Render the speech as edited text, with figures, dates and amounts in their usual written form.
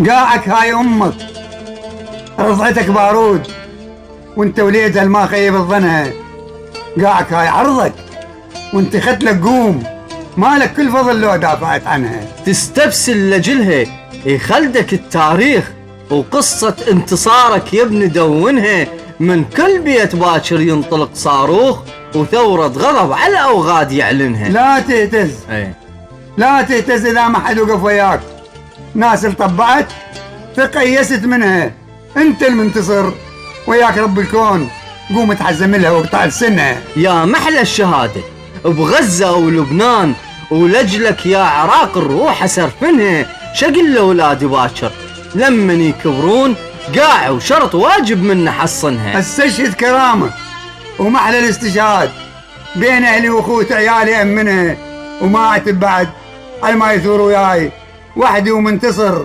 قاعك هاي امك رضعتك بارود، وانت وليدها ما خيب الظنها. قاعك هاي عرضك، وانت ختلك قوم، مالك كل فضل لو دافعت عنها. تستبسل لجلها يخلدك التاريخ، وقصة انتصارك يا ابن دونها. من كل بيت باكر ينطلق صاروخ، وثورة غضب على الأوغاد يعلنها. لا تهتز، لا تهتز إذا ما حد وقف وياك. ناس الطبعت تقيست منها، انت المنتصر، وياك رب الكون. قوم تحزم لها واقطع لسنها. يا محلى الشهادة بغزة ولبنان، ولجلك يا عراق الروح سرفنها. شقل لأولاد باكر لمن يكبرون، قاع وشرط واجب من نحصنها. استشهد كرامة ومحلى الاستشهاد، بين اهلي واخوت عيالي امنها، وما اعتب بعد على ما يثور وياي وحدي ومنتصر.